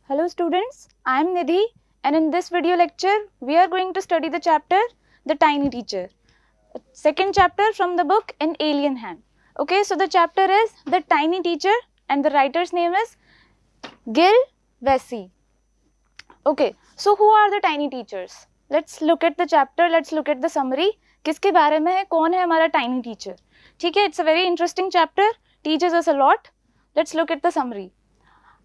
Hello students, I am Nidhi and in this video lecture we are going to study the chapter The Tiny Teacher. Second chapter from the book An Alien Hand. Okay, so the chapter is The Tiny Teacher and the writer's name is Gil Vesey. Okay, so who are the tiny teachers? Let's look at the chapter, let's look at the summary. किसके बारे में है, कौन है हमारा tiny teacher? ठीक है, it's a very interesting chapter, teaches us a lot. Let's look at the summary.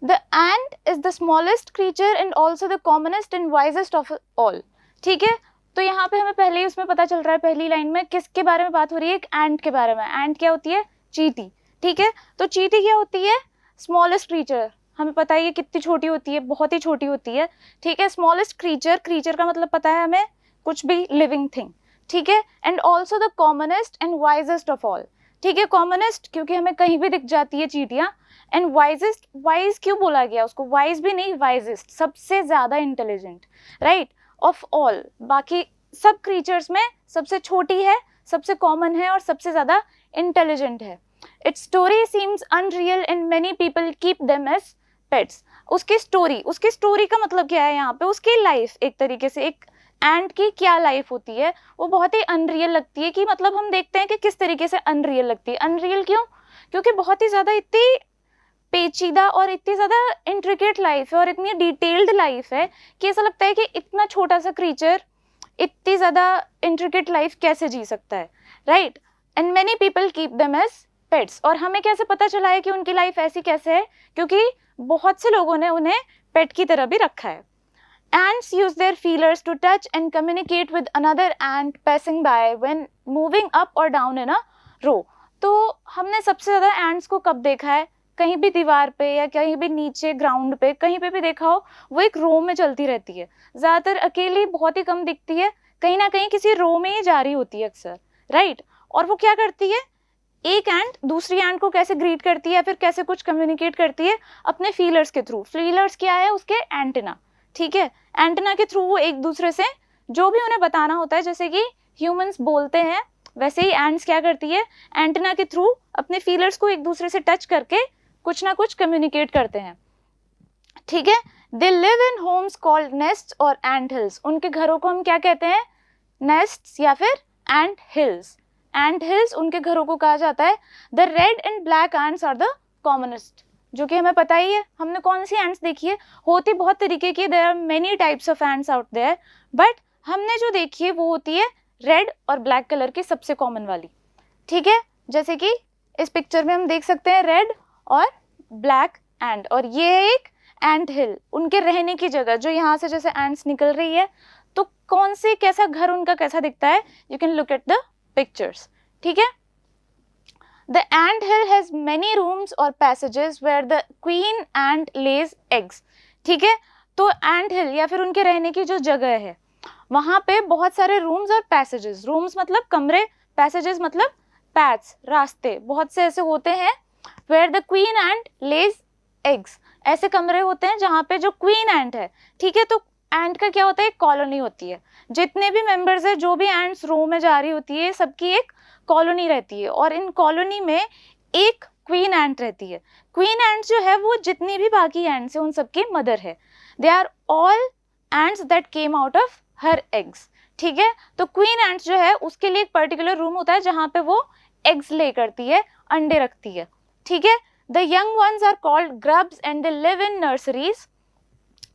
The ant is the smallest creature and also the commonest and wisest of all. ठीक है, तो यहाँ पे हमें पहले ही उसमें पता चल रहा है, पहली लाइन में किसके बारे में बात हो रही है, एक एंट के बारे में. एंट क्या होती है? चींटी. ठीक है, तो चींटी क्या होती है? Smallest creature. हमें पता है ये कितनी छोटी होती है, बहुत ही छोटी होती है. ठीक है, स्मॉलेस्ट क्रीचर, क्रीचर का मतलब पता है हमें, कुछ भी लिविंग थिंग. ठीक है, and also the commonest and wisest of all. ठीक है, कॉमनेस्ट क्योंकि हमें कहीं भी दिख जाती है चींटियां. एंड वाइजेस्ट, वाइज क्यों बोला गया उसको? वाइज भी नहीं, वाइजेस्ट, सबसे ज्यादा इंटेलिजेंट, राइट, ऑफ ऑल. बाकी सब क्रीचर्स में सबसे छोटी है, सबसे कॉमन है और सबसे ज्यादा इंटेलिजेंट है. Its story seems unreal and many people keep them as pets. उसकी स्टोरी का मतलब क्या है यहाँ पे? उसकी लाइफ, एक तरीके से एक एंट की क्या लाइफ होती है वो बहुत ही अनरियल लगती है. कि मतलब हम देखते हैं कि किस तरीके से अनरियल लगती है. अनरियल क्यों? क्योंकि बहुत ही ज्यादा इतनी पेचीदा और इतनी ज्यादा इंट्रिकेट लाइफ है और इतनी डिटेल्ड लाइफ है कि ऐसा लगता है कि इतना छोटा सा क्रीचर इतनी ज्यादा इंट्रिकेट लाइफ कैसे जी सकता है, right. And many people keep them as pets. और हमें कैसे पता चला है कि उनकी लाइफ ऐसी कैसे है? क्योंकि बहुत से लोगों ने उन्हें पेट की तरह भी रखा है. Ants use their feelers to touch and communicate with another ant passing by when moving up or down in a row. तो हमने सबसे ज़्यादा ants को कब देखा है? कहीं भी दीवार पे या कहीं भी नीचे ग्राउंड पे कहीं पे भी देखा हो, वो एक रो में चलती रहती है. ज़्यादातर अकेली बहुत ही कम दिखती है, कहीं ना कहीं किसी रो में ही जा रही होती है अक्सर, राइट. और वो क्या करती है? एक एंट दूसरी एंट को कैसे ग्रीट करती है या फिर कैसे कुछ कम्युनिकेट करती है? अपने फीलर्स के थ्रू. फीलर्स क्या है? उसके एंटेना. ठीक है, एंटेना के थ्रू वो एक दूसरे से जो भी उन्हें बताना होता है, जैसे कि ह्यूमंस बोलते हैं वैसे ही एंट्स क्या करती है? एंटेना के थ्रू अपने फीलर्स को एक दूसरे से टच करके कुछ ना कुछ कम्युनिकेट करते हैं. ठीक है, दे लिव इन होम्स कॉल्ड नेस्ट्स और एंट हिल्स. उनके घरों को हम क्या कहते हैं? नेस्ट्स या फिर एंट हिल्स. एंट हिल्स उनके घरों को कहा जाता है. The red and black ants are the commonest, जो कि हमें पता ही है. हमने कौन सी एंट्स देखी है? होती बहुत तरीके की, there are many types of ants out there, but हमने जो देखी है वो होती है रेड और ब्लैक कलर की, सबसे कॉमन वाली. ठीक है, जैसे कि इस पिक्चर में हम देख सकते हैं रेड और ब्लैक एंट. और ये है एक एंट हिल, उनके रहने की जगह, जो यहाँ से जैसे एंट्स निकल रही है तो कौन से, कैसा घर उनका कैसा दिखता है? You can look at the pictures. ठीक है, The ant hill has many rooms or passages where the queen ant lays eggs. ठीक है, तो ant hill या फिर उनके रहने की जो जगह है वहाँ पे बहुत सारे रूम्स और पैसेजेस. रूम्स मतलब कमरे, पैसेजेस मतलब पैथ्स, रास्ते, बहुत से ऐसे होते हैं. where the queen ant lays eggs, ऐसे कमरे होते हैं जहाँ पे जो क्वीन एंट है. ठीक है, तो एंट का क्या होता है? एक कॉलोनी होती है. जितने भी मेंबर्स है, जो भी एंट्स रो में जा रही होती है, सबकी एक कॉलोनी रहती है और इन कॉलोनी में एक क्वीन एंट रहती है. क्वीन एंट्स जो है वो जितनी भी बाकी एंट्स है उन सबकी मदर है. They are all ants that came out of her eggs. ठीक है, तो क्वीन एंट्स जो है उसके लिए एक पर्टिकुलर रूम होता है जहाँ पे वो एग्स ले करती है, अंडे रखती है. ठीक है, the young ones are called grubs and they live in nurseries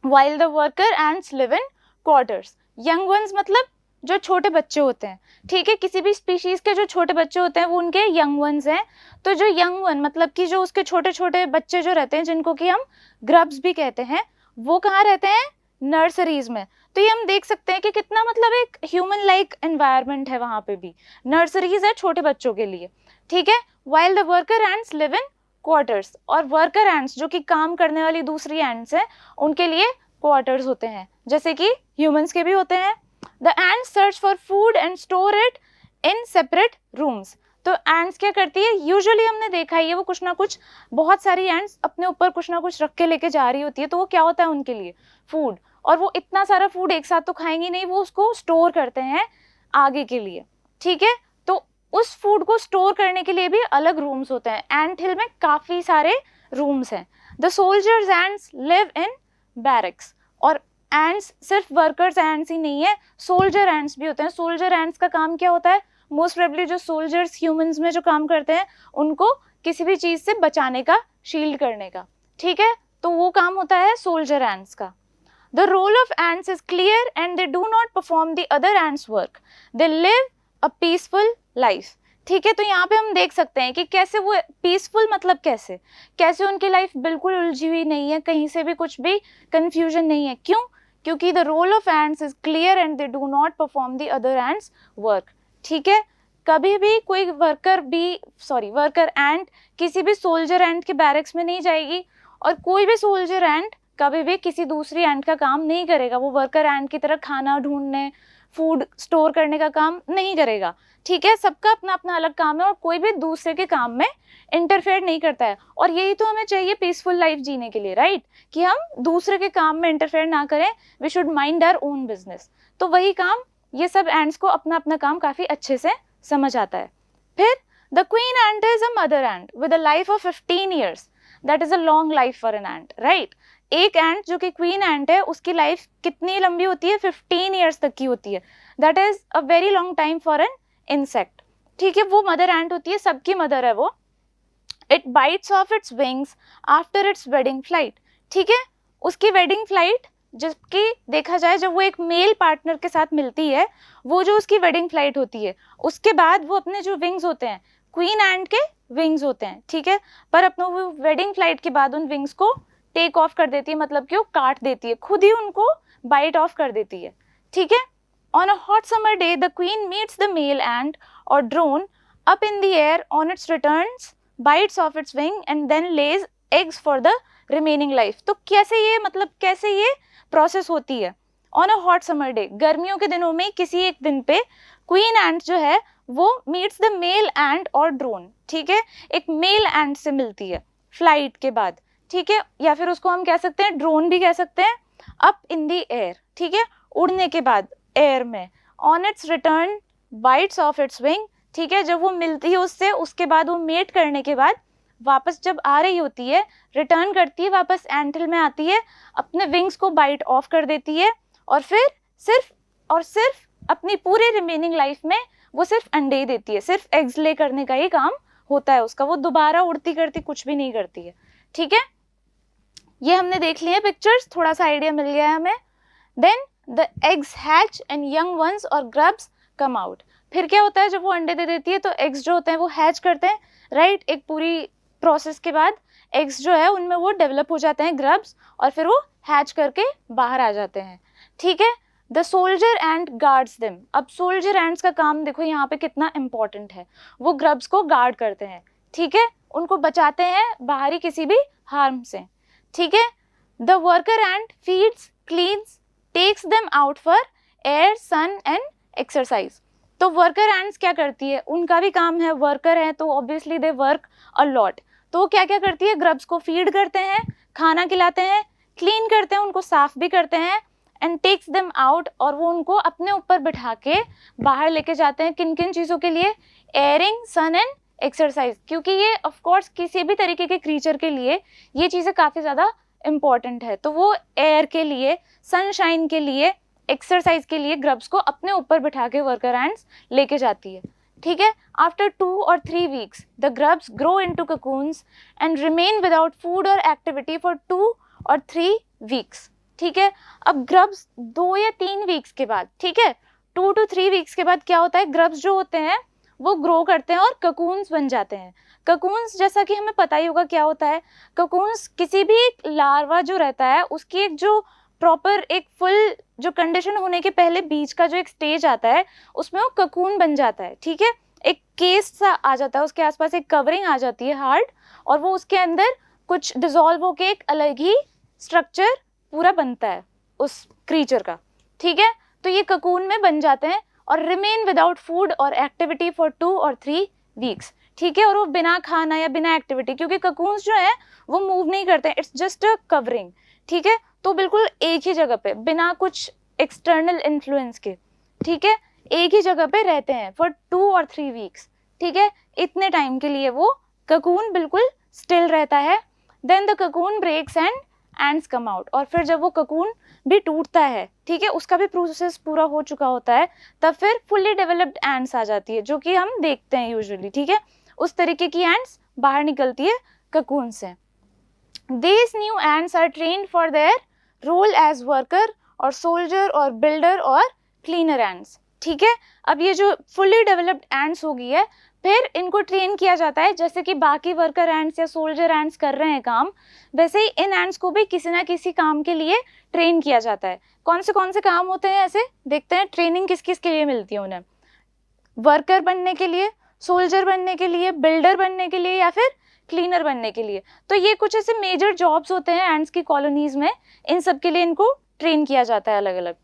while the worker ants live in quarters. young ones मतलब जो छोटे बच्चे होते हैं. ठीक है, किसी भी स्पीशीज के जो छोटे बच्चे होते हैं वो उनके यंग वंस हैं. तो जो यंग वन मतलब कि जो उसके छोटे छोटे बच्चे जो रहते हैं, जिनको कि हम ग्रब्स भी कहते हैं, वो कहाँ रहते हैं? नर्सरीज में. तो ये हम देख सकते हैं कि कितना मतलब एक ह्यूमन लाइक एनवायरनमेंट है वहाँ पे भी. नर्सरीज है छोटे बच्चों के लिए. ठीक है, while the worker ants live in quarters. और वर्कर एंट्स जो कि काम करने वाली दूसरी एंट्स हैं, उनके लिए क्वार्टर्स होते हैं, जैसे कि ह्यूमंस के भी होते हैं. The ants search for food and store it in separate rooms. तो एंट्स क्या करती है? यूजुअली हमने देखा ही है वो कुछ ना कुछ, बहुत सारी एंट्स अपने ऊपर कुछ ना कुछ रख के लेके जा रही होती है. तो वो क्या होता है उनके लिए? फूड. और वो इतना सारा फूड एक साथ तो खाएंगी नहीं, वो उसको स्टोर करते हैं आगे के लिए. ठीक है, तो उस फूड को स्टोर करने के लिए भी अलग रूम्स होते हैं. एंट हिल में काफ़ी सारे रूम्स हैं. The soldiers ants live in barracks. और एंड्स सिर्फ वर्कर्स एंड्स ही नहीं है, सोल्जर एंड्स भी होते हैं। सोल्जर एंड्स का काम क्या होता है? मोस्ट प्रोबेबली जो सोल्जर्स ह्यूमंस में जो काम करते हैं उनको किसी भी चीज से बचाने का, शील्ड करने का, ठीक है, तो वो काम होता है सोल्जर एंड्स का। The role of ants is clear and they do not perform the other ants work. They live a peaceful life. ठीक है, तो यहाँ पे हम देख सकते हैं कि कैसे वो पीसफुल, मतलब कैसे कैसे उनकी लाइफ बिल्कुल उलझी हुई नहीं है, कहीं से भी कुछ भी कंफ्यूजन नहीं है। क्यों? क्योंकि the role of ants is clear and they do not perform the other ants work. ठीक है, कभी भी कोई वर्कर एंट किसी भी सोल्जर एंट के बैरक्स में नहीं जाएगी, और कोई भी सोल्जर एंट कभी भी किसी दूसरी एंट का काम नहीं करेगा। वो वर्कर एंट की तरह खाना ढूंढने, फूड स्टोर करने का काम नहीं करेगा। ठीक है, सबका अपना अपना अलग काम है और कोई भी दूसरे के काम में इंटरफेयर नहीं करता है। और यही तो हमें चाहिए पीसफुल लाइफ जीने के लिए, राइट, कि हम दूसरे के काम में इंटरफेयर ना करें, we should mind our own business. तो वही काम ये सब एंट्स को अपना अपना काम काफी अच्छे से समझ आता है। फिर the queen ant is a mother ant with a life of 15 years. That is a long life for an ant, right. एक एंट जो कि क्वीन एंट है उसकी लाइफ कितनी लंबी होती है? 15 years तक की होती है। That is a very long time for an insect. ठीक है, वो मदर एंट होती है, सबकी मदर है वो। It bytes of its wings after it's wedding flight. ठीक है, उसकी वेडिंग फ्लाइट, जबकि देखा जाए जब वो एक मेल पार्टनर के साथ मिलती है, वो जो उसकी वेडिंग फ्लाइट होती है, उसके बाद वो अपने जो विंग्स होते हैं, क्वीन एंट के विंग्स होते हैं, ठीक है, पर अपने वो वेडिंग फ्लाइट के बाद उन विंग्स को टेक ऑफ कर देती है, मतलब कि वो काट देती है, खुद ही उनको बाइट ऑफ कर देती है। ठीक है, on a hot summer day the queen meets the male ant और drone up in the air on its returns, bites of its wing and then lays eggs for the remaining life. तो कैसे ये process होती है? On a hot summer day, गर्मियों के दिनों में किसी एक दिन पे क्वीन एंट जो है वो मीट्स द मेल एंट और ड्रोन, ठीक है, एक मेल एंट से मिलती है फ्लाइट के बाद, ठीक है, या फिर उसको हम कह सकते हैं ड्रोन भी कह सकते हैं, अप इन द एयर, ठीक है, उड़ने के बाद एयर में। On it's return bytes of its wing, ठीक है, जब वो मिलती है उससे, उसके बाद वो मेट करने के बाद वापस जब आ रही होती है, रिटर्न करती है, वापस एंटल में आती है, अपने विंग्स को बाइट ऑफ कर देती है, और फिर सिर्फ अपनी पूरे रिमेनिंग लाइफ में वो सिर्फ अंडे देती है, सिर्फ एग्स ले करने का ही काम होता है उसका, वो दोबारा उड़ती करती कुछ भी नहीं करती है। ठीक है, ये हमने देख लिए पिक्चर्स, थोड़ा सा आइडिया मिल गया है हमें। Then the eggs hatch and young ones और ग्रब्स कम आउट। फिर क्या होता है, जब वो अंडे दे देती है तो एग्स जो होते हैं वो हैच करते हैं, राइट, एक पूरी प्रोसेस के बाद एग्स जो है उनमें वो डेवलप हो जाते हैं, ग्रब्स, और फिर वो हैच करके बाहर आ जाते हैं। ठीक है, the soldier ant guards them. अब सोल्जर एंट्स का काम देखो यहाँ पे कितना इंपॉर्टेंट है, वो ग्रब्स को गार्ड करते हैं, ठीक है, उनको बचाते हैं बाहरी किसी भी हार्म से। ठीक है, the worker ant feeds, cleans, takes them out for air, sun and exercise. तो वर्कर एंट्स क्या करती है, उनका भी काम है, वर्कर है तो obviously they work a lot. तो वो क्या क्या करती है, ग्रब्स को फीड करते हैं, खाना खिलाते हैं, क्लीन करते हैं, उनको साफ भी करते हैं, एंड टेक्स देम आउट, और वो उनको अपने ऊपर बिठा के बाहर लेके जाते हैं। किन किन चीज़ों के लिए? एयरिंग, सन एंड एक्सरसाइज, क्योंकि ये ऑफ कोर्स किसी भी तरीके के क्रीचर के लिए ये चीज़ें काफ़ी ज़्यादा इम्पॉर्टेंट है। तो वो एयर के लिए, सनशाइन के लिए, एक्सरसाइज के लिए ग्रब्स को अपने ऊपर बिठा के वर्कर एंट्स लेके जाती है। ठीक है, after 2 or 3 weeks the grubs grow into cocoons and remain without food और एक्टिविटी फॉर 2 or 3 weeks। ठीक है, अब ग्रब्स 2 या 3 वीक्स के बाद, ठीक है, 2 to 3 weeks के बाद क्या होता है, ग्रब्स जो होते हैं वो ग्रो करते हैं और ककून्स बन जाते हैं। ककून्स जैसा कि हमें पता ही होगा क्या होता है, ककून्स किसी भी एक लार्वा जो रहता है उसकी एक जो प्रॉपर एक फुल जो कंडीशन होने के पहले बीच का जो एक स्टेज आता है उसमें वो ककून बन जाता है। ठीक है, एक केस सा आ जाता है, उसके आसपास एक कवरिंग आ जाती है हार्ड, और वो उसके अंदर कुछ डिसॉल्व होके एक अलग ही स्ट्रक्चर पूरा बनता है उस क्रीचर का। ठीक है, तो ये ककून में बन जाते हैं और रिमेन विदाउट फूड और एक्टिविटी फॉर 2 or 3 weeks। ठीक है, और वो बिना खाना या बिना एक्टिविटी, क्योंकि ककून्स जो है वो मूव नहीं करते हैं, इट्स जस्ट अ कवरिंग। ठीक है, तो बिल्कुल एक ही जगह पे बिना कुछ एक्सटर्नल इन्फ्लुएंस के, ठीक है, एक ही जगह पे रहते हैं फॉर 2 or 3 weeks। ठीक है, इतने टाइम के लिए वो ककून बिल्कुल स्टिल रहता है। Then the cocoon breaks and ants come out, और फिर जब वो ककून भी टूटता है, ठीक है, उसका भी प्रोसेस पूरा हो चुका होता है, तब फिर फुल्ली डेवलप्ड एंड्स आ जाती है, जो कि हम देखते हैं यूजुअली, ठीक है, उस तरीके की एंड्स बाहर निकलती है ककून से. These new ants are trained for their role as worker और soldier और builder और cleaner ants. ठीक है, अब ये जो fully developed ants होगी है, फिर इनको ट्रेन किया जाता है, जैसे कि बाकी वर्कर एंड्स या सोल्जर एंड्स कर रहे हैं काम, वैसे ही इन एंड्स को भी किसी ना किसी काम के लिए ट्रेन किया जाता है. कौन से काम होते हैं ऐसे देखते हैं. ट्रेनिंग किस किस के लिए मिलती है उन्हें? वर्कर बनने के लिए, सोल्जर बनने के लिए, बिल्डर बनने के लिए, या फिर क्लीनर बनने के लिए. तो ये कुछ ऐसे मेजर जॉब्स होते हैं एंड्स की कॉलोनीज में, इन सब के लिए इनको ट्रेन किया जाता है अलग अलग.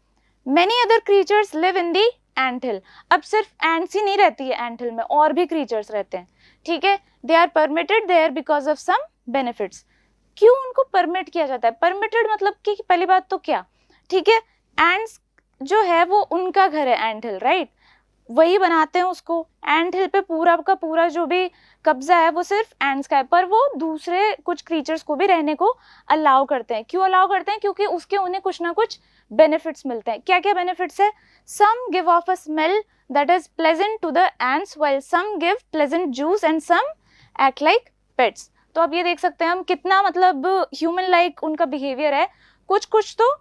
Many other creatures live in the ant hill. अब सिर्फ एंड्स ही नहीं रहती है एंट हिल में, और भी क्रीचर्स रहते हैं, ठीक है. They are permitted there because of some benefits. क्यों उनको परमिट किया जाता है? परमिटेड मतलब कि पहली बात तो क्या, ठीक है, एंड्स जो है वो उनका घर है एंट हिल, राइट, वही बनाते हैं उसको. एंट हिल पे पूरा का पूरा जो भी कब्जा है वो सिर्फ एंड्स का है, पर वो दूसरे कुछ क्रीचर्स को भी रहने को अलाउ करते हैं. क्यों अलाउ करते हैं? क्योंकि उसके उन्हें कुछ ना कुछ बेनिफिट्स मिलते हैं. क्या क्या बेनिफिट्स है? Some give off a smell that is pleasant to the ants, while some give pleasant juice and some act like pets. तो अब ये देख सकते हैं हम कितना मतलब ह्यूमन लाइक उनका बिहेवियर है. कुछ तो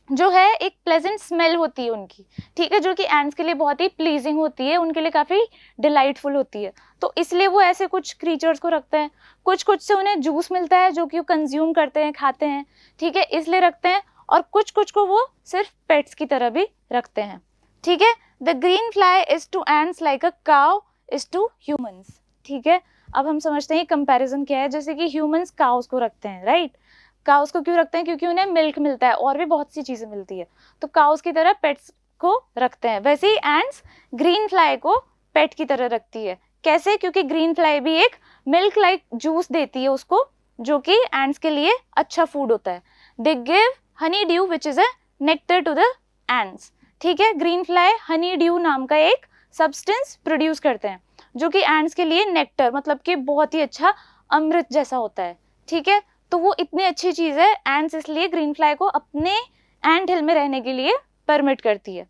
जो है एक प्लेजेंट स्मेल होती है उनकी, ठीक है, जो कि एंड्स के लिए बहुत ही प्लीजिंग होती है, उनके लिए काफ़ी डिलाइटफुल होती है. तो इसलिए वो ऐसे कुछ क्रीचर्स को रखते हैं. कुछ से उन्हें जूस मिलता है जो कि वो कंज्यूम करते हैं, खाते हैं, ठीक है, इसलिए रखते हैं. और कुछ को वो सिर्फ पेट्स की तरह भी रखते हैं, ठीक है. The green fly is to ants like a cow is to humans. ठीक है, अब हम समझते हैं कंपैरिजन क्या है. जैसे कि ह्यूमन्स काउस को रखते हैं, राइट. काउस को क्यों रखते हैं? क्योंकि उन्हें मिल्क मिलता है और भी बहुत सी चीज़ें मिलती है, तो काउस की तरह पेट्स को रखते हैं. वैसे ही एंड्स ग्रीन फ्लाई को पेट की तरह रखती है. कैसे? क्योंकि ग्रीन फ्लाई भी एक मिल्क लाइक जूस देती है उसको, जो कि एंड्स के लिए अच्छा फूड होता है. They give honey dew which is a nectar to the ants. ठीक है, ग्रीन फ्लाई हनी ड्यू नाम का एक सब्सटेंस प्रोड्यूस करते हैं, जो कि एंड्स के लिए नेक्टर मतलब कि बहुत ही अच्छा अमृत जैसा होता है. ठीक है, तो वो इतनी अच्छी चीज़ है, एंड्स इसलिए ग्रीन फ्लाई को अपने एंट हिल में रहने के लिए परमिट करती है.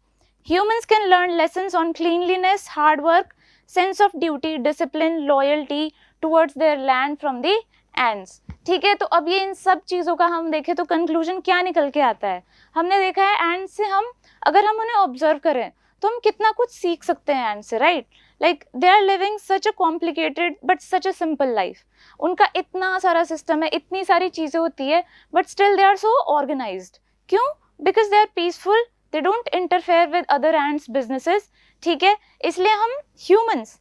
Humans can learn lessons on cleanliness, hard work, sense of duty, discipline, loyalty towards their land from the ants. ठीक है, तो अब ये इन सब चीज़ों का हम देखें तो कंक्लूजन क्या निकल के आता है? हमने देखा है एंड्स से हम अगर हम उन्हें ऑब्जर्व करें तो हम कितना कुछ सीख सकते हैं एंड्स से, right. Like they are living such a complicated but such a simple life. उनका इतना सारा सिस्टम है, इतनी सारी चीज़ें होती है, but still they are so organized. क्यों? Because they are peaceful, they don't interfere with other ants businesses. ठीक है, इसलिए हम ह्यूमंस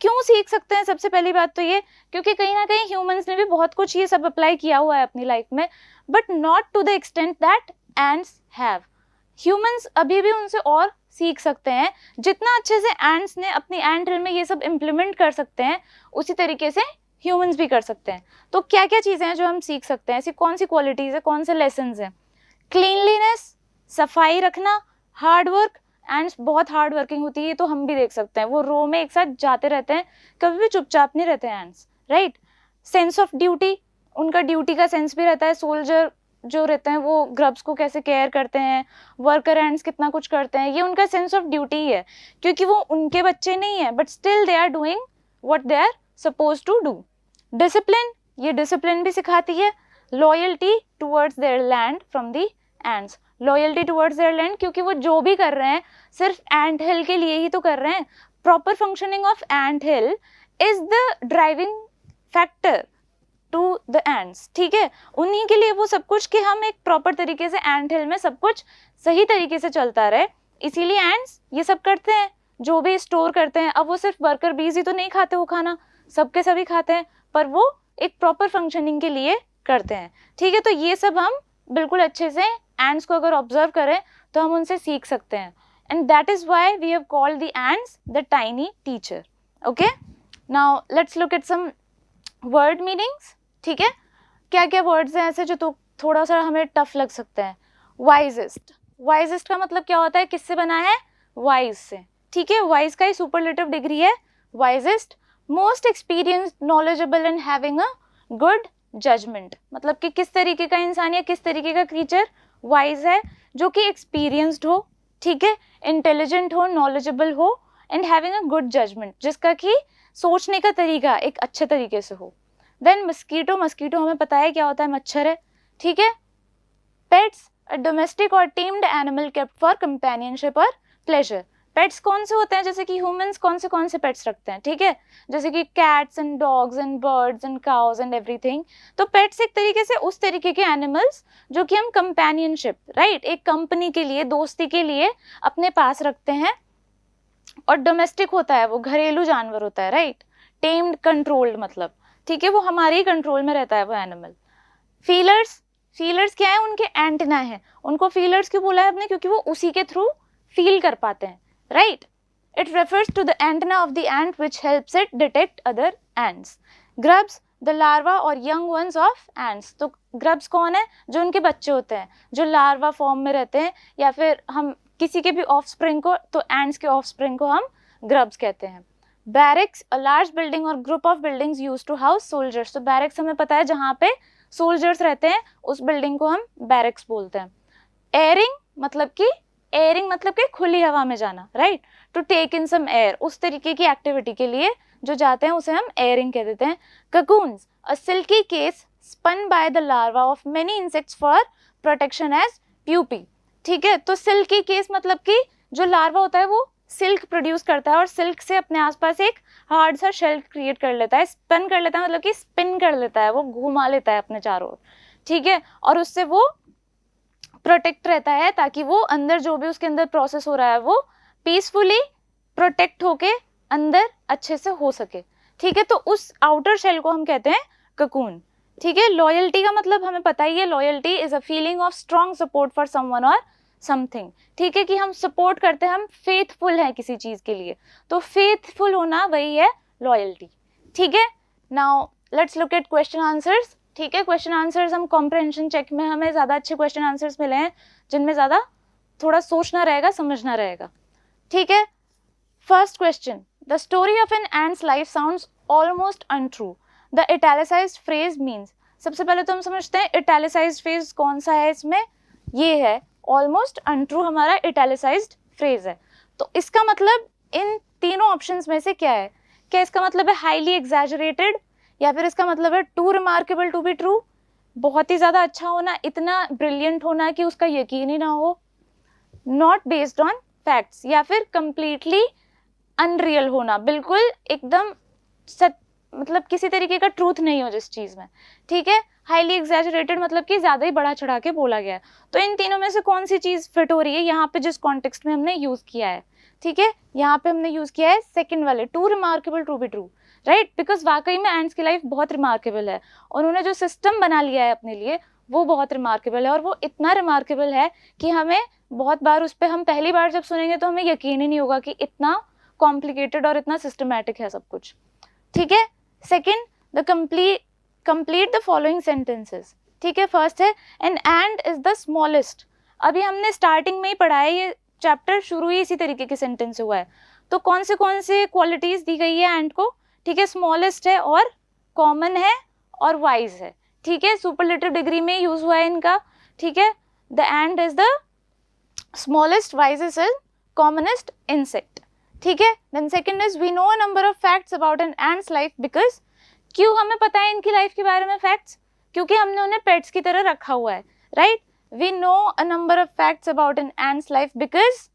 क्यों सीख सकते हैं? सबसे पहली बात तो ये, क्योंकि कहीं ना कहीं ह्यूमंस ने भी बहुत कुछ ये सब अप्लाई किया हुआ है अपनी लाइफ में, but not to the extent that ants have. Humans अभी भी उनसे और सीख सकते हैं. जितना अच्छे से एंड्स ने अपनी एंट हिल में ये सब इम्प्लीमेंट कर सकते हैं, उसी तरीके से ह्यूमंस भी कर सकते हैं. तो क्या क्या चीज़ें हैं जो हम सीख सकते हैं? ऐसी कौन सी क्वालिटीज़ है, कौन से लेसन्स हैं? क्लीनलीनेस, सफाई रखना, हार्ड वर्क. एंड्स बहुत हार्ड वर्किंग होती है, तो हम भी देख सकते हैं, वो रो में एक साथ जाते रहते हैं, कभी भी चुपचाप नहीं रहते हैं ends, right. Sense of duty, उनका ड्यूटी का सेंस भी रहता है. सोल्जर जो रहते हैं वो ग्रब्स को कैसे केयर करते हैं, वर्कर एंड्स कितना कुछ करते हैं, ये उनका सेंस ऑफ ड्यूटी ही है, क्योंकि वो उनके बच्चे नहीं है, but still they are doing what they are suppose to do. Discipline, ये डिसिप्लिन भी सिखाती है. Loyalty towards their land from the ants. Loyalty towards their land, क्योंकि वो जो भी कर रहे हैं सिर्फ एंट हिल के लिए ही तो कर रहे हैं. Proper functioning of ant hill is the driving factor to the ants. ठीक है, उन्हीं के लिए वो सब कुछ कि हम एक प्रॉपर तरीके से एंट हिल में सब कुछ सही तरीके से चलता रहे, इसीलिए एंड्स ये सब करते हैं, जो भी स्टोर करते हैं. अब वो सिर्फ वर्कर बीज ही तो नहीं खाते वो खाना, सबके सभी खाते हैं, पर वो एक प्रॉपर फंक्शनिंग के लिए करते हैं. ठीक है, तो ये सब हम बिल्कुल अच्छे से एंड्स को अगर ऑब्जर्व करें तो हम उनसे सीख सकते हैं. And that is why we have called the ants the tiny teacher. Okay, now let's look at some word meanings. ठीक है, क्या क्या वर्ड्स हैं ऐसे जो तो थोड़ा सा हमें टफ लग सकते हैं? वाइजेस्ट. वाइजेस्ट का मतलब क्या होता है? किससे बना है? वाइज से. ठीक है, वाइज का ही सुपरलेटिव डिग्री है wisest. Most experienced, knowledgeable and having a good judgement, मतलब कि किस तरीके का इंसान या किस तरीके का क्रीचर वाइज है, जो कि एक्सपीरियंस्ड हो, ठीक है, इंटेलिजेंट हो, नॉलेजेबल हो and having a good judgement, जिसका कि सोचने का तरीका एक अच्छे तरीके से हो। देन मस्कीटो, मस्कीटो हमें पता है क्या होता है, मच्छर है, ठीक है। पेट्स, अ डोमेस्टिक और teemed animal kept for companionship और प्लेजर। पेट्स कौन से होते हैं, जैसे कि ह्यूमंस कौन से पेट्स रखते हैं, ठीक है, जैसे कि cats and dogs and birds and cause and everything. तो पेट्स एक तरीके से उस तरीके के एनिमल्स जो कि हम कंपेनियनशिप, राइट, एक कंपनी के लिए, दोस्ती के लिए अपने पास रखते हैं। और डोमेस्टिक होता है, वो घरेलू जानवर होता है, राइट। टेम्ड, कंट्रोल्ड, मतलब ठीक है, वो हमारे ही कंट्रोल में रहता है वो एनिमल। फीलर्स, फीलर्स क्या है, उनके एंटेना है। उनको फीलर्स क्यों बोला है आपने, क्योंकि वो उसी के थ्रू फील कर पाते हैं, right. It refers to the antenna of the ant which helps it detect other ants. Grubs, the larva और यंग वंस ऑफ एंट्स। तो ग्रब्स कौन है, जो उनके बच्चे होते हैं, जो लार्वा फॉर्म में रहते हैं, या फिर हम किसी के भी ऑफस्प्रिंग को, तो एंट्स के ऑफस्प्रिंग को हम ग्रब्स कहते हैं। बैरिक्स, अ लार्ज बिल्डिंग और group of buildings used to house soldiers. तो बैरिक्स हमें पता है जहाँ पे सोल्जर्स रहते हैं, उस बिल्डिंग को हम बैरिक्स बोलते हैं। एयरिंग मतलब कि खुली हवा में जाना, right, to take in some air, उस तरीके की एक्टिविटी के लिए जो जाते हैं उसे हम एयरिंग कह देते हैं। Cocoons, a silky case spun by the larva of many insects for protection as pupae, ठीक है। तो सिल्की केस मतलब कि जो लार्वा होता है वो सिल्क प्रोड्यूस करता है और सिल्क से अपने आसपास एक हार्ड सा शेल क्रिएट कर लेता है, स्पिन कर लेता है, मतलब कि स्पिन कर लेता है, वो घुमा लेता है अपने चारों ओर, ठीक है, और उससे वो प्रोटेक्ट रहता है, ताकि वो अंदर जो भी उसके अंदर प्रोसेस हो रहा है वो पीसफुली प्रोटेक्ट होके अंदर अच्छे से हो सके, ठीक है। तो उस आउटर शेल को हम कहते हैं ककून, ठीक है। लॉयल्टी का मतलब हमें पता ही है, loyalty is a feeling of strong support for someone और समथिंग, ठीक है, कि हम सपोर्ट करते हैं, हम फेथफुल हैं किसी चीज के लिए, तो फेथफुल होना वही है लॉयल्टी, ठीक है। Now let's look eight question answers, ठीक है। क्वेश्चन आंसर्स हम कॉम्प्रहेंशन चेक में हमें ज्यादा अच्छे क्वेश्चन आंसर्स मिले हैं, जिनमें ज्यादा थोड़ा सोचना रहेगा, समझना रहेगा, ठीक है। First question, the story of an ant's life sounds almost untrue, the italicised phrase means. सबसे पहले तो हम समझते हैं इटैलिसाइज्ड फ्रेज कौन सा है इसमें, ये है ऑलमोस्ट अनट्रू, हमारा इटैलिसाइज्ड फ्रेज है। तो इसका मतलब इन तीनों ऑप्शंस में से क्या है, क्या इसका मतलब है हाईली एग्जैजरेटेड, या फिर इसका मतलब है too remarkable to be true, बहुत ही ज्यादा अच्छा होना, इतना ब्रिलियंट होना कि उसका यकीन ही ना हो, नॉट बेस्ड ऑन फैक्ट्स, या फिर कंप्लीटली अनरियल होना, बिल्कुल एकदम मतलब किसी तरीके का ट्रूथ नहीं हो जिस चीज में, ठीक है। हाईली एग्जैजरेटेड मतलब कि ज्यादा ही बढ़ा चढ़ा के बोला गया है। तो इन तीनों में से कौन सी चीज फिट हो रही है यहाँ पे, जिस कॉन्टेक्स्ट में हमने यूज किया है, ठीक है, यहाँ पे हमने यूज किया है सेकंड वाले, too remarkable to be true, right, because वाकई में एंट्स की लाइफ बहुत रिमार्केबल है, उन्होंने जो सिस्टम बना लिया है अपने लिए वो बहुत रिमार्केबल है, और वो इतना रिमार्केबल है कि हमें बहुत बार उस पर, हम पहली बार जब सुनेंगे तो हमें यकीन ही नहीं होगा कि इतना कॉम्प्लिकेटेड और इतना सिस्टमैटिक है सब कुछ, ठीक है। Second, the complete the following sentences, ठीक है। फर्स्ट है an ant is the smallest, अभी हमने स्टार्टिंग में ही पढ़ा है, ये चैप्टर शुरू ही इसी तरीके के सेंटेंस से हुआ है। तो कौन से क्वालिटीज दी गई है एंट को, ठीक है, स्मॉलेस्ट है और कॉमन है और वाइज है, ठीक है, सुपरलेटिव डिग्री में यूज हुआ है इनका, ठीक है। The ant is the smallest, wisest and commonest insect, ठीक है। Then second is we know a number of facts about an ant's life because, क्यों हमें पता है इनकी लाइफ के बारे में फैक्ट्स, क्योंकि हमने उन्हें पेट्स की तरह रखा हुआ है, right. We know a number of facts about an ant's life because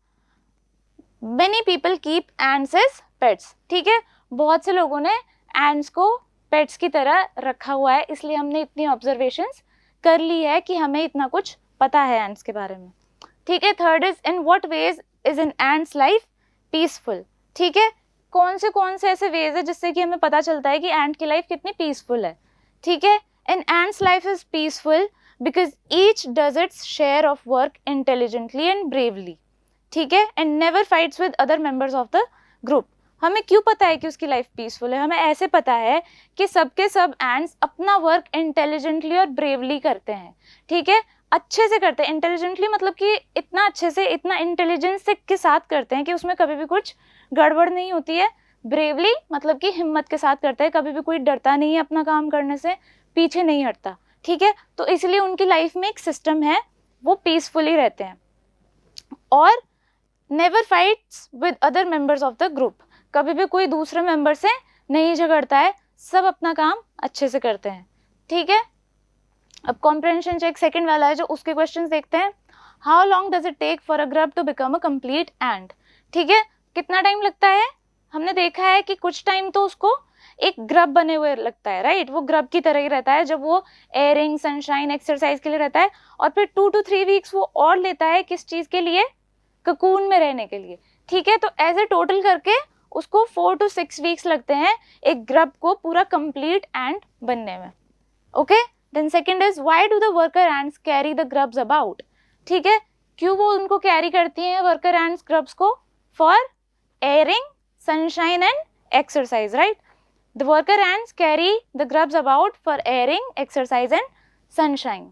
many people keep ants as pets, ठीक है, बहुत से लोगों ने एंट्स को पेट्स की तरह रखा हुआ है, इसलिए हमने इतनी ऑब्जर्वेशंस कर ली है कि हमें इतना कुछ पता है एंट्स के बारे में, ठीक है। Third is in what ways is an ant's life peaceful, ठीक है, कौन से ऐसे वेज है जिससे कि हमें पता चलता है कि एंट की लाइफ कितनी पीसफुल है, ठीक है। An ant's life is peaceful because each does its share of work intelligently and bravely, ठीक है, and never fights with other members of the group. हमें क्यों पता है कि उसकी लाइफ पीसफुल है, हमें ऐसे पता है कि सबके सब एंट्स अपना वर्क इंटेलिजेंटली और ब्रेवली करते हैं, ठीक है, अच्छे से करते हैं। इंटेलिजेंटली मतलब कि इतना अच्छे से, इतना इंटेलिजेंस के साथ करते हैं कि उसमें कभी भी कुछ गड़बड़ नहीं होती है। ब्रेवली मतलब कि हिम्मत के साथ करते हैं, कभी भी कोई डरता नहीं है अपना काम करने से। पीछे नहीं हटता, ठीक है। तो इसलिए उनकी लाइफ में एक सिस्टम है, वो पीसफुली रहते हैं। और never fights with other members of the group, कभी भी कोई दूसरे मेंबर से नहीं झगड़ता है, सब अपना काम अच्छे से करते हैं, ठीक है। अब कॉम्प्रहेंशन चेक सेकंड वाला है जो उसके क्वेश्चंस देखते हैं। How long does it take for a grub to become a complete ant, ठीक है, कितना टाइम लगता है। हमने देखा है कि कुछ टाइम तो उसको एक ग्रब बने हुए लगता है, राइट, वो ग्रब की तरह ही रहता है जब वो एयरिंग, सनशाइन, एक्सरसाइज के लिए रहता है। और फिर 2 to 3 वीक्स वो और लेता है किस चीज के लिए, ककून में रहने के लिए, ठीक है। तो एज ए टोटल करके उसको 4 to 6 वीक्स लगते हैं एक ग्रब को पूरा कंप्लीट एंट बनने में, okay. Then second is why do the worker ants carry the grubs about, ठीक है, क्यों वो उनको कैरी करती हैं वर्कर एंट्स ग्रब्स को, for airing, sunshine and exercise, right. The worker ants carry the grubs about for airing, exercise and sunshine.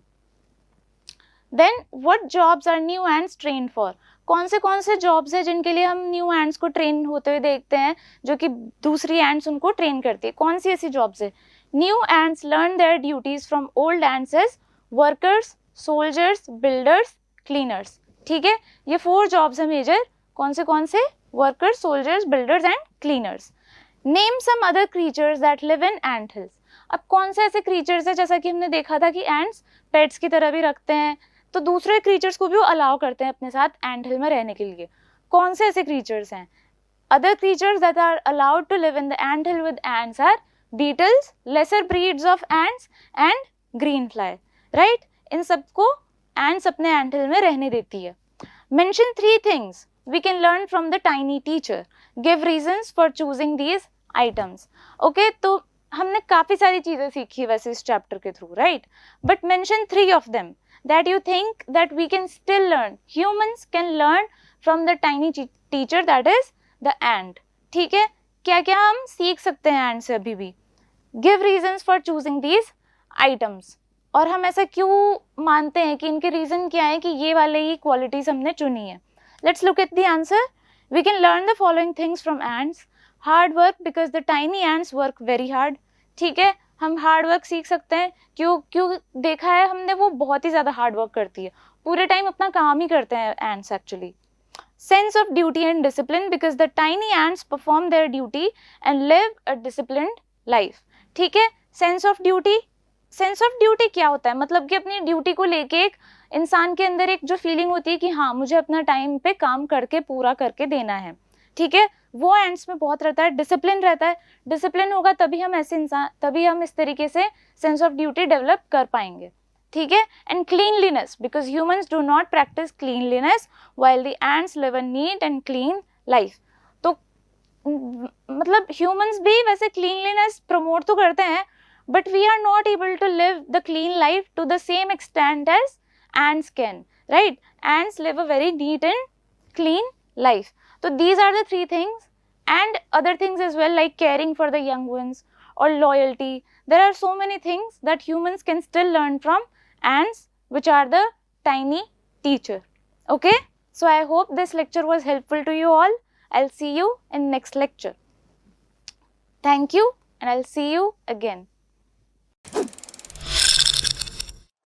Then what jobs are new ants trained for, कौन से जॉब्स है जिनके लिए हम new ants को train होते हुए देखते हैं, जो कि दूसरी एंट्स उनको ट्रेन करती है, कौन सी ऐसी जॉब्स है। New ants learn their duties from old ants as workers, soldiers, builders, cleaners, ठीक है। ये 4 जॉब्स है मेजर, कौन से workers, soldiers, builders and cleaners. Name some other creatures that live in ant hills, अब कौन से ऐसे क्रीचर्स है, जैसा कि हमने देखा था कि एंट्स पेट्स की तरह भी रखते हैं, तो दूसरे क्रीचर्स को भी वो अलाउ करते हैं अपने साथ एंट हिल में रहने के लिए, कौन से ऐसे क्रीचर्स हैं। Other creatures that are allowed to live in the ant hill with ants are beetles, lesser breeds of ants and green fly, right. इन सबको एंट्स अपने एंट हिल में रहने देती है। Mention 3 things we can learn from the tiny teacher, give reasons for choosing these items, okay. तो हमने काफी सारी चीजें सीखी वैसे इस चैप्टर के through, right, but mention 3 of them that you think that we can still learn, humans can learn from the tiny teacher, that is the ant, ठीक है। क्या क्या हम सीख सकते हैं ant से अभी भी। give reasons for choosing these items, और हम ऐसा क्यों मानते हैं कि इनके रीजन क्या है कि ये वाले ही क्वालिटीज हमने चुनी है। let's look at the answer. we can learn the following things from ants. hard work because the tiny ants work very hard, ठीक है, हम हार्ड वर्क सीख सकते हैं, क्यों देखा है हमने, वो बहुत ही ज्यादा हार्ड वर्क करती है, पूरे टाइम अपना काम ही करते हैं ants actually. Sense of duty and discipline because the tiny ants perform there duty and live a disciplined life, ठीक है। सेंस ऑफ ड्यूटी क्या होता है, मतलब कि अपनी ड्यूटी को लेके एक इंसान के अंदर एक जो फीलिंग होती है कि हाँ मुझे अपना टाइम पे काम करके पूरा करके देना है, ठीक है, वो एंड्स में बहुत रहता है। डिसिप्लिन रहता है, डिसिप्लिन होगा तभी हम इस तरीके से सेंस ऑफ ड्यूटी डेवलप कर पाएंगे, ठीक है। And cleanliness because humans do not practice cleanliness while the ends live a neat and clean life. तो मतलब ह्यूमंस भी वैसे क्लीनलीनेस प्रमोट तो करते हैं, but we are not able to live the clean life to the same extent as ants can, right? Ants live a very neat and clean life. So these are the 3 things, and other things as well, like caring for the young ones or loyalty. There are so many things that humans can still learn from ants, which are the tiny teacher. Okay, so I hope this lecture was helpful to you all. I'll see you in next lecture. Thank you, and I'll see you again.